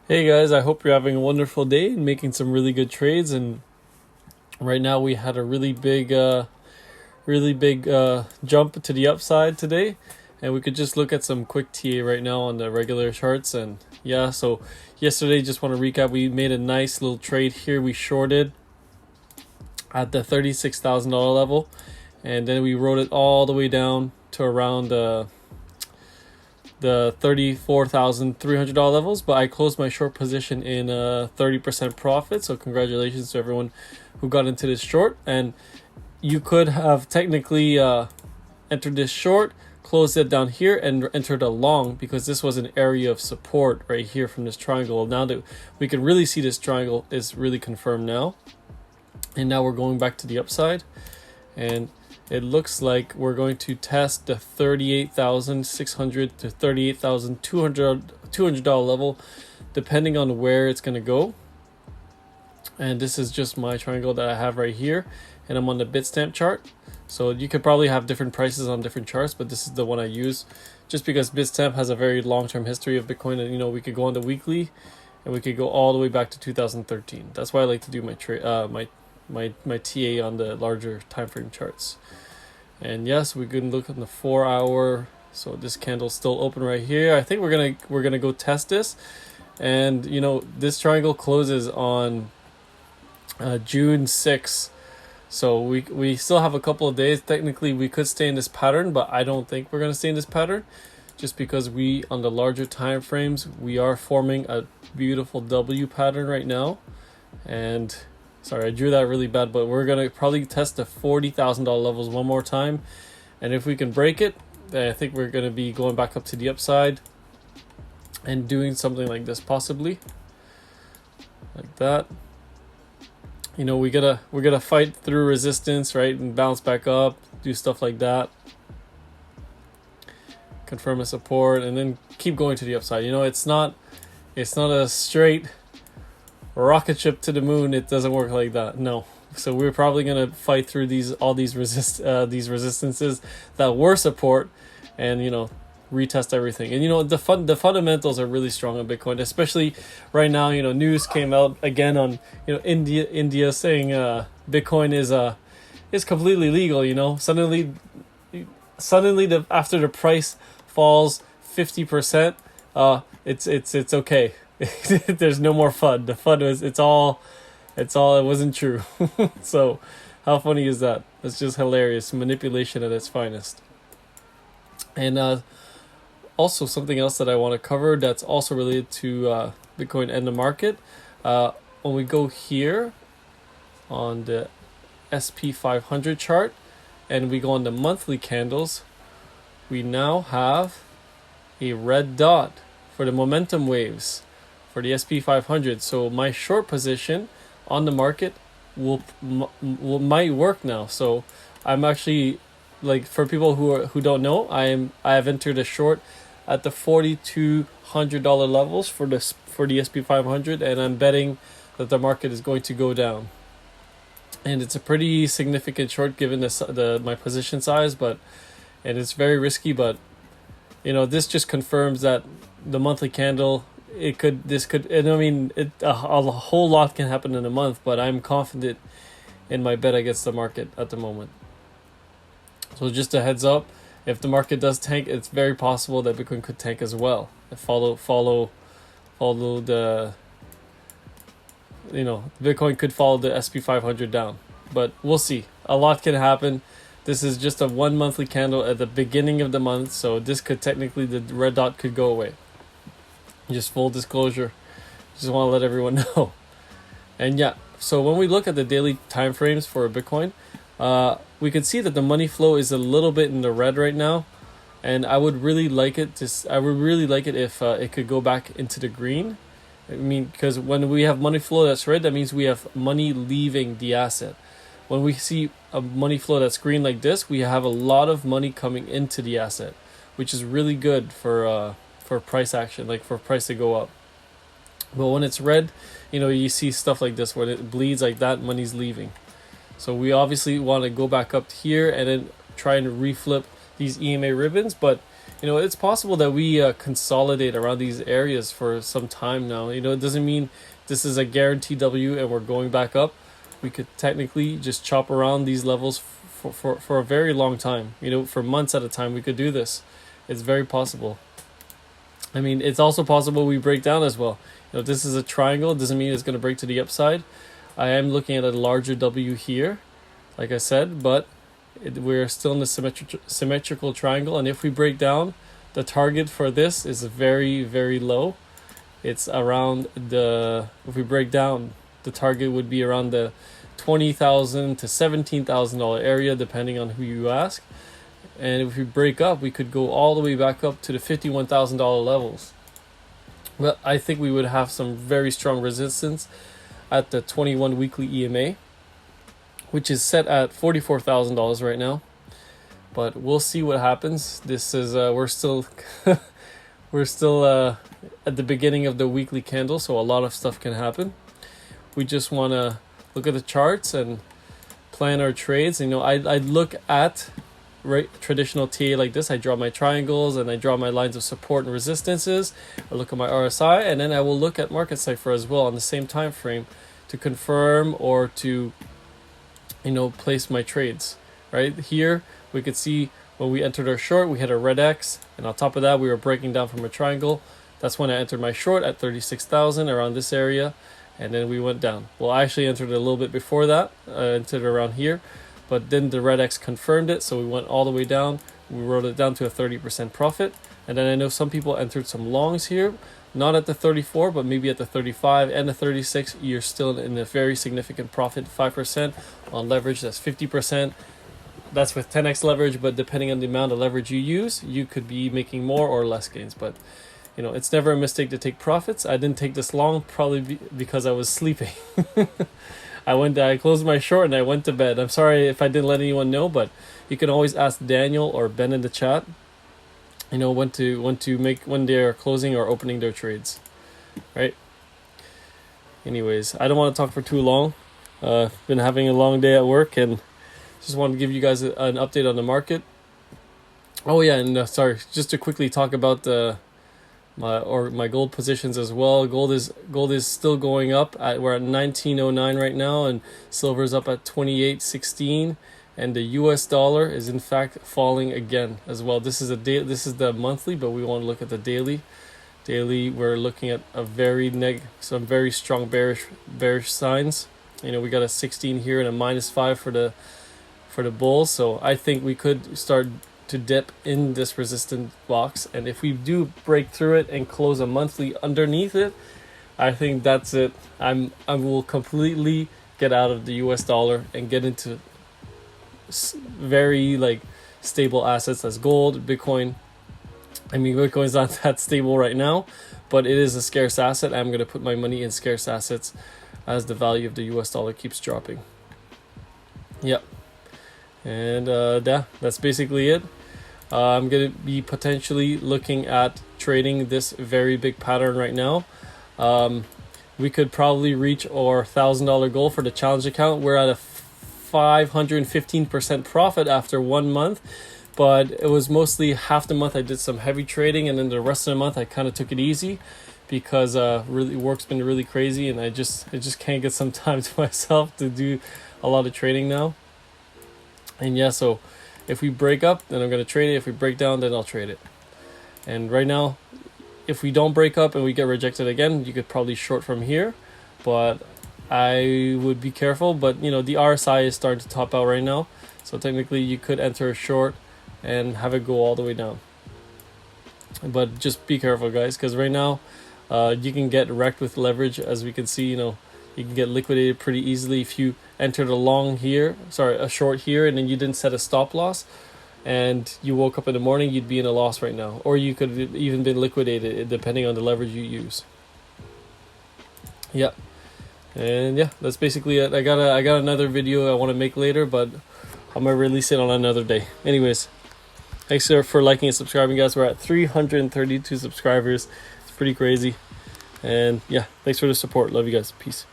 Hey guys, I hope you're having a wonderful day and making some really good trades. And right now we had a really big jump to the upside today, and we could just look at some quick TA right now on the regular charts. And yeah, so yesterday, just want to recap, we made a nice little trade here. We shorted at the $36,000 level, and then we rode it all the way down to around the $34,300 levels, but I closed my short position in 30% profit. So congratulations to everyone who got into this short. And you could have technically entered this short, closed it down here, and entered a long, because this was an area of support right here from this triangle. Now that we can really see this triangle is really confirmed now, and now we're going back to the upside, and it looks like we're going to test the $38,600 to $38,200 level, depending on where it's going to go. And this is just my triangle that I have right here, and I'm on the Bitstamp chart. So you could probably have different prices on different charts, but this is the one I use just because Bitstamp has a very long-term history of Bitcoin. And we could go on the weekly, and we could go all the way back to 2013. That's why I like to do my TA on the larger time frame charts. And yes, we can look at the 4 hour. So this candle's still open right here. I think we're gonna go test this. And this triangle closes on June 6th. So we still have a couple of days. Technically we could stay in this pattern, but I don't think we're gonna stay in this pattern, just because we, on the larger time frames, we are forming a beautiful W pattern right now. And sorry, I drew that really bad, but we're going to probably test the $40,000 levels one more time. And if we can break it, then I think we're going to be going back up to the upside and doing something like this, possibly. Like that. We gotta fight through resistance, right? And bounce back up, do stuff like that. Confirm a support, and then keep going to the upside. It's not a straight rocket ship to the moon. It doesn't work like that. No. So we're probably gonna fight through these resistances that were support, and retest everything. And the fundamentals are really strong on Bitcoin, especially right now. News came out again on India saying Bitcoin is completely legal. Suddenly after the price falls 50%, it's okay. There's no more FUD. The FUD was it wasn't true. So how funny is that? It's just hilarious. Manipulation at its finest. And also something else that I want to cover that's also related to Bitcoin and the market. When we go here on the SP 500 chart and we go on the monthly candles, we now have a red dot for the momentum waves for the SP 500. So my short position on the market might work now. So I'm actually, like, for people who don't know, I have entered a short at the $4,200 levels for the SP 500, and I'm betting that the market is going to go down. And it's a pretty significant short given my position size, and it's very risky. But this just confirms that the monthly candle, a whole lot can happen in a month, but I'm confident in my bet against the market at the moment. So just a heads up, if the market does tank, it's very possible that Bitcoin could tank as well. Follow the Bitcoin could follow the SP 500 down, but we'll see. A lot can happen. This is just a 1 monthly candle at the beginning of the month, so this could technically, the red dot could go away. Just full disclosure, just want to let everyone know. And yeah, so when we look at the daily time frames for Bitcoin, we can see that the money flow is a little bit in the red right now, and I would really like it if it could go back into the green. Because when we have money flow that's red, that means we have money leaving the asset. When we see a money flow that's green like this, we have a lot of money coming into the asset, which is really good for price action, like for price to go up. But when it's red, you see stuff like this where it bleeds like that, money's leaving. So we obviously want to go back up here and then try and reflip these EMA ribbons. But It's possible that we consolidate around these areas for some time now. It doesn't mean this is a guaranteed W and we're going back up. We could technically just chop around these levels for a very long time. For months at a time, we could do this. It's very possible. It's also possible we break down as well. If this is a triangle, it doesn't mean it's going to break to the upside. I am looking at a larger W here, like I said, but we're still in the symmetrical triangle. And if we break down, the target for this is very, very low. It's around if we break down, the target would be around the $20,000 to $17,000 area, depending on who you ask. And if we break up, we could go all the way back up to the $51,000 levels. But I think we would have some very strong resistance at the 21 weekly EMA, which is set at $44,000 right now. But we'll see what happens. This is we're still at the beginning of the weekly candle, so a lot of stuff can happen. We just want to look at the charts and plan our trades. I'd look at traditional TA like this. I draw my triangles and I draw my lines of support and resistances. I look at my RSI, and then I will look at market cipher as well on the same time frame to confirm or to place my trades. Right here we could see when we entered our short, we hit a red X, and on top of that we were breaking down from a triangle. That's when I entered my short at 36,000 around this area, and then we went down. Well, I actually entered a little bit before that. I entered around here, but then the red X confirmed it, so we went all the way down. We wrote it down to a 30% profit. And then I know some people entered some longs here, not at the 34, but maybe at the 35 and the 36. You're still in a very significant profit, 5% on leverage. That's 50%. That's with 10x leverage, but depending on the amount of leverage you use, you could be making more or less gains. But it's never a mistake to take profits. I didn't take this long, probably because I was sleeping. I closed my short and I went to bed. I'm sorry if I didn't let anyone know, but you can always ask Daniel or Ben in the chat, when they are closing or opening their trades, right? Anyways, I don't want to talk for too long. Been having a long day at work and just wanted to give you guys an update on the market. Oh yeah, and sorry, just to quickly talk about my gold positions as well. Gold is still going up. We're at 1909 right now, and silver's up at 2816, and the US dollar is in fact falling again as well. This is the monthly, but we want to look at the daily. Daily, we're looking at some very strong bearish signs. We got a 16 here and a -5 for the bulls. So I think we could start to dip in this resistance box, and if we do break through it and close a monthly underneath it, I think that's it. I will completely get out of the US dollar and get into very stable assets as gold, Bitcoin. Bitcoin's not that stable right now, but it is a scarce asset. I'm going to put my money in scarce assets as the value of the US dollar keeps dropping. Yep. And that's basically it. I'm going to be potentially looking at trading this very big pattern right now. We could probably reach our $1,000 goal for the challenge account. We're at a 515% profit after 1 month, but it was mostly half the month I did some heavy trading, and then the rest of the month I kind of took it easy because really work's been really crazy, and I just can't get some time to myself to do a lot of trading now. And yeah, so if we break up, then I'm going to trade it. If we break down, then I'll trade it. And right now, if we don't break up and we get rejected again, you could probably short from here, but I would be careful. But the RSI is starting to top out right now, so technically you could enter a short and have it go all the way down. But just be careful, guys, because right now you can get wrecked with leverage. As we can see, you can get liquidated pretty easily if you entered a short here, and then you didn't set a stop loss, and you woke up in the morning, you'd be in a loss right now, or you could have even been liquidated depending on the leverage you use. Yeah, and yeah, that's basically it. I got another video I want to make later, but I'm gonna release it on another day. Anyways, thanks for liking and subscribing, guys. We're at 332 subscribers. It's pretty crazy. And yeah, thanks for the support. Love you guys. Peace.